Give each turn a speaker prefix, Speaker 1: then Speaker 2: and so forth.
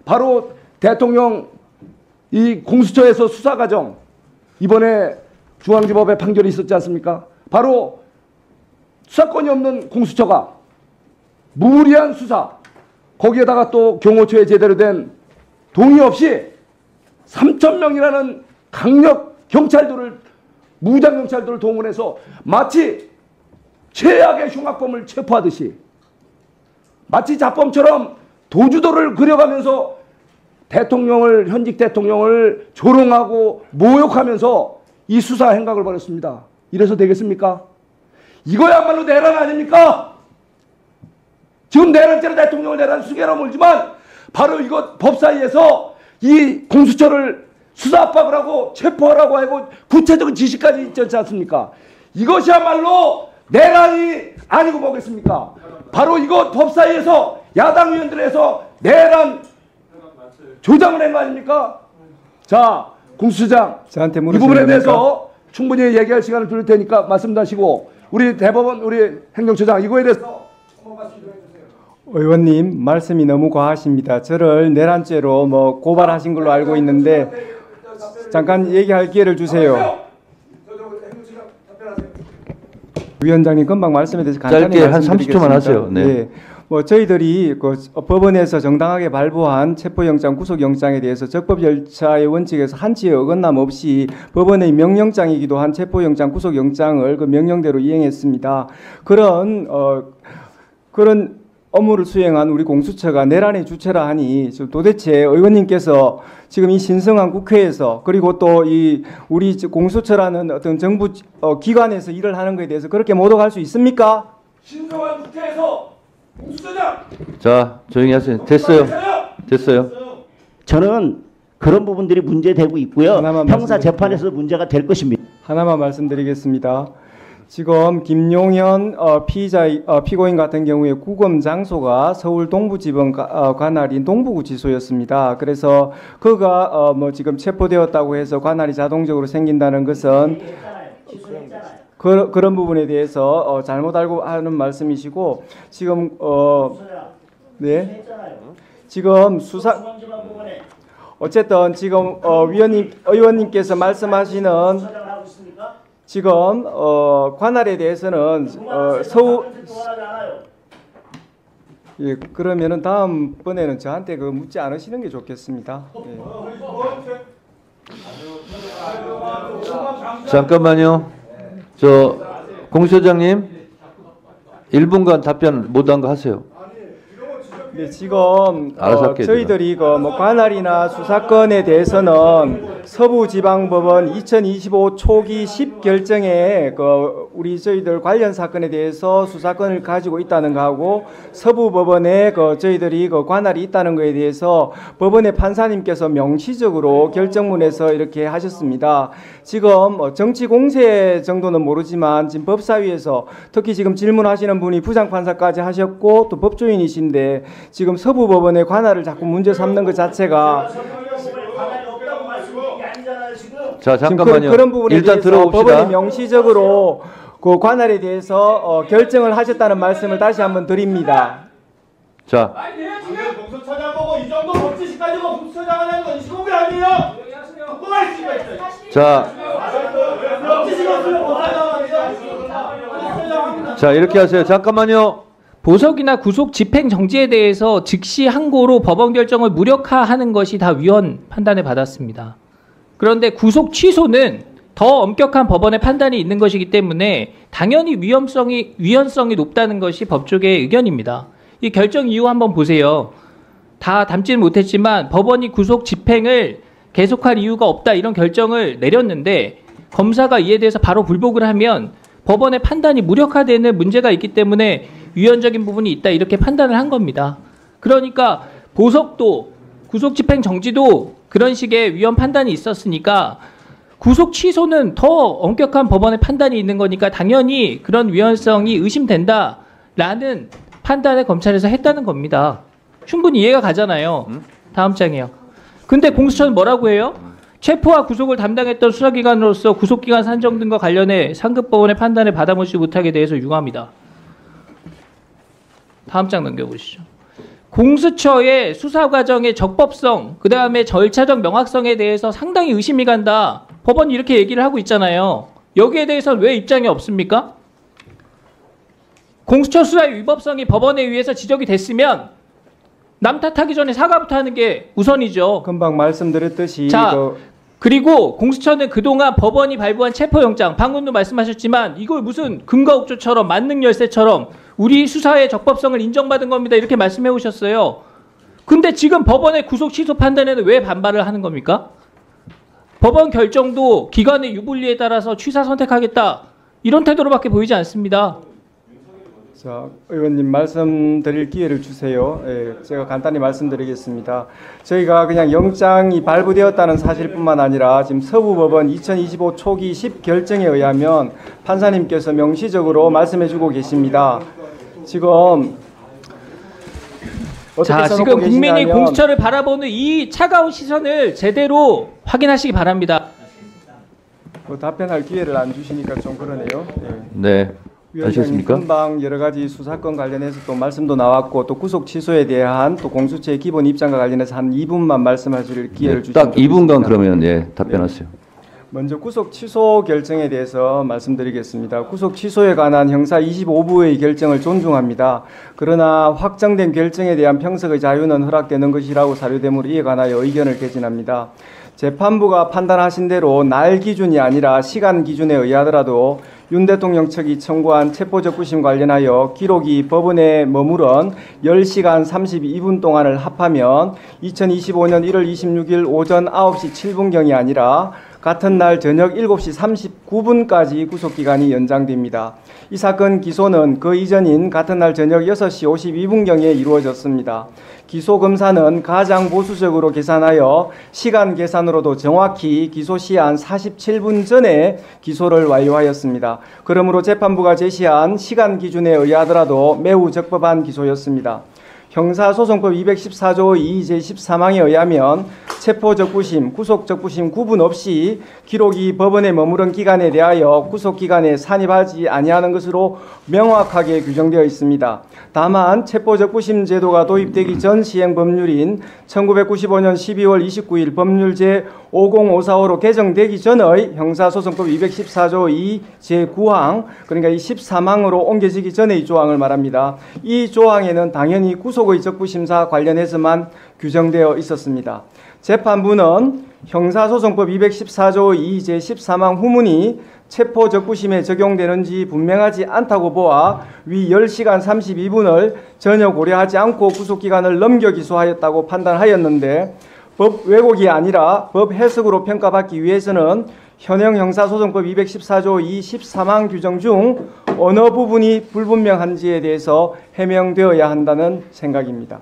Speaker 1: 바로 대통령 이 공수처에서 수사 과정, 이번에 중앙지법의 판결이 있었지 않습니까? 바로 수사권이 없는 공수처가 무리한 수사, 거기에다가 또 경호처에 제대로 된 동의 없이 3,000명이라는 강력 경찰들을, 무장 경찰들을 동원해서 마치 최악의 흉악범을 체포하듯이, 마치 자범처럼 도주도를 그려가면서 대통령을, 현직 대통령을 조롱하고 모욕하면서 이 수사 행각을 벌였습니다. 이래서 되겠습니까? 이거야말로 내란 아닙니까? 지금 내란죄로 대통령을 내란 수개로 몰지만 바로 이것 법사위에서 이 공수처를 수사 압박을 하고 체포하라고 하고 구체적인 지시까지 있지 않습니까? 이것이야말로 내란이 아니고 뭐겠습니까? 바로 이것 법사위에서 야당 의원들에서 내란 조장을 한 거 아닙니까? 자, 공수처장, 이 부분에 대해서 충분히 얘기할 시간을 드릴 테니까 말씀하시고, 우리 대법원, 우리 행정처장, 이거에 대해서
Speaker 2: 의원님 말씀이 너무 과하십니다. 저를 내란죄로 뭐 고발하신 걸로 알고 있는데 잠깐 얘기할 기회를 주세요. 위원장님 금방 말씀에 대해서 간단히
Speaker 3: 짧게 한 30초만 하세요. 네.
Speaker 2: 네. 뭐 저희들이 그 법원에서 정당하게 발부한 체포영장, 구속영장에 대해서 적법 절차의 원칙에서 한치의 어긋남 없이 법원의 명령장이기도 한 체포영장, 구속영장을 그 명령대로 이행했습니다. 그런 업무를 수행한 우리 공수처가 내란의 주체라 하니 도대체 의원님께서 지금 이 신성한 국회에서, 그리고 또 이 우리 공수처라는 어떤 정부 기관에서 일을 하는 것에 대해서 그렇게 모독할 수 있습니까?
Speaker 1: 신성한 국회에서 공수처장!
Speaker 3: 자, 조용히 하세요. 됐어요. 됐어요.
Speaker 4: 저는 그런 부분들이 문제되고 있고요. 형사 재판에서 문제가 될 것입니다.
Speaker 2: 하나만 말씀드리겠습니다. 지금 김용현 피고인 같은 경우에 구금 장소가 서울 동부지법 관할인 동부구치소였습니다. 그래서 그가 뭐 지금 체포되었다고 해서 관할이 자동적으로 생긴다는 것은 그런 부분에 대해서 잘못 알고 하는 말씀이시고, 지금 네, 지금 수사 어쨌든 지금 의원님께서 말씀하시는 지금 관할에 대해서는 예, 그러면은 다음번에는 저한테 그 묻지 않으시는 게 좋겠습니다. 예.
Speaker 3: 잠깐만요. 저 공수처장님 1분간 답변 못한 거 하세요.
Speaker 2: 네, 지금 저희들이 뭐 관할이나 수사권에 대해서는 서부지방법원 2025 초기 10결정에 우리 저희들 관련 사건에 대해서 수사권을 가지고 있다는 거하고, 서부법원에 저희들이 관할이 있다는 거에 대해서 법원의 판사님께서 명시적으로 결정문에서 이렇게 하셨습니다. 지금 정치 공세 정도는 모르지만 지금 법사위에서 특히 지금 질문하시는 분이 부장판사까지 하셨고 또 법조인이신데, 지금 서부법원의 관할을 자꾸 문제 삼는 것 자체가,
Speaker 3: 자, 잠깐만요.
Speaker 2: 그런 부분에
Speaker 3: 일단
Speaker 2: 대해서
Speaker 3: 들어봅시다.
Speaker 2: 법원이 명시적으로 그 관할에 대해서 결정을 하셨다는 말씀을 다시 한번 드립니다.
Speaker 3: 자,
Speaker 5: 공수처장 보고 이 정도 법치식 가지고 공수처장 하는 건 시공이 아니에요.
Speaker 3: 자, 이렇게 하세요. 잠깐만요.
Speaker 6: 보석이나 구속 집행 정지에 대해서 즉시 항고로 법원 결정을 무력화하는 것이 다 위헌 판단을 받았습니다. 그런데 구속 취소는 더 엄격한 법원의 판단이 있는 것이기 때문에 당연히 위헌성이 높다는 것이 법조계의 의견입니다. 이 결정 이유 한번 보세요. 다 담지는 못했지만 법원이 구속 집행을 계속할 이유가 없다, 이런 결정을 내렸는데 검사가 이에 대해서 바로 불복을 하면 법원의 판단이 무력화되는 문제가 있기 때문에 위헌적인 부분이 있다, 이렇게 판단을 한 겁니다. 그러니까 보석도 구속 집행 정지도 그런 식의 위헌 판단이 있었으니까 구속 취소는 더 엄격한 법원의 판단이 있는 거니까 당연히 그런 위헌성이 의심된다라는 판단을 검찰에서 했다는 겁니다. 충분히 이해가 가잖아요. 다음 장이요. 근데 공수처는 뭐라고 해요? 체포와 구속을 담당했던 수사기관으로서 구속기관 산정 등과 관련해 상급법원의 판단을 받아보지 못하게 대해서 유감이다. 다음 장 넘겨보시죠. 공수처의 수사 과정의 적법성, 그 다음에 절차적 명확성에 대해서 상당히 의심이 간다. 법원이 이렇게 얘기를 하고 있잖아요. 여기에 대해서는 왜 입장이 없습니까? 공수처 수사의 위법성이 법원에 의해서 지적이 됐으면 남 탓하기 전에 사과부터 하는 게 우선이죠.
Speaker 2: 금방 말씀드렸듯이
Speaker 6: 자, 그리고 공수처는 그동안 법원이 발부한 체포영장, 방금도 말씀하셨지만 이걸 무슨 금가옥조처럼 만능열쇠처럼 우리 수사의 적법성을 인정받은 겁니다. 이렇게 말씀해 오셨어요. 근데 지금 법원의 구속 취소 판단에는 왜 반발을 하는 겁니까? 법원 결정도 기관의 유불리에 따라서 취사 선택하겠다. 이런 태도로밖에 보이지 않습니다.
Speaker 2: 자, 의원님 말씀드릴 기회를 주세요. 예, 제가 간단히 말씀드리겠습니다. 저희가 그냥 영장이 발부되었다는 사실뿐만 아니라 지금 서부법원 2025 초기 10결정에 의하면 판사님께서 명시적으로 말씀해주고 계십니다. 지금
Speaker 6: 지금 국민이 공수처를 바라보는 이 차가운 시선을 제대로 확인하시기 바랍니다.
Speaker 2: 답변할 기회를 안 주시니까 좀 그러네요. 예.
Speaker 3: 네.
Speaker 2: 위원장님 금방 여러 가지 수사권 관련해서 또 말씀도 나왔고 또 구속 취소에 대한 또 공수처의 기본 입장과 관련해서 한 2분만 말씀하실 기회를 주시면
Speaker 3: 딱 2분간 그러면 답변하세요.
Speaker 2: 먼저 구속 취소 결정에 대해서 말씀드리겠습니다. 구속 취소에 관한 형사 25부의 결정을 존중합니다. 그러나 확정된 결정에 대한 평석의 자유는 허락되는 것이라고 사료되므로 이에 관하여 의견을 개진합니다. 재판부가 판단하신 대로 날 기준이 아니라 시간 기준에 의하더라도 윤 대통령 측이 청구한 체포적부심 관련하여 기록이 법원에 머무른 10시간 32분 동안을 합하면 2025년 1월 26일 오전 9시 7분경이 아니라 같은 날 저녁 7시 39분까지 구속기간이 연장됩니다. 이 사건 기소는 그 이전인 같은 날 저녁 6시 52분경에 이루어졌습니다. 기소검사는 가장 보수적으로 계산하여 시간 계산으로도 정확히 기소시한 47분 전에 기소를 완료하였습니다. 그러므로 재판부가 제시한 시간 기준에 의하더라도 매우 적법한 기소였습니다. 형사소송법 214조 2 제13항에 의하면 체포적부심, 구속적부심 구분 없이 기록이 법원에 머무른 기간에 대하여 구속기간에 산입하지 아니하는 것으로 명확하게 규정되어 있습니다. 다만 체포적부심 제도가 도입되기 전 시행법률인 1995년 12월 29일 법률 제50545로 개정되기 전의 형사소송법 214조 2 제9항 그러니까 이 13항으로 옮겨지기 전의 조항을 말합니다. 이 조항에는 당연히 구속의 적부심사 관련해서만 규정되어 있었습니다. 재판부는 형사소송법 214조 2 제13항 후문이 체포적부심에 적용되는지 분명하지 않다고 보아 위 10시간 32분을 전혀 고려하지 않고 구속기간을 넘겨 기소하였다고 판단하였는데 법 왜곡이 아니라 법 해석으로 평가받기 위해서는 현행 형사소송법 214조 2 13항 규정 중 어느 부분이 불분명한지에 대해서 해명되어야 한다는 생각입니다.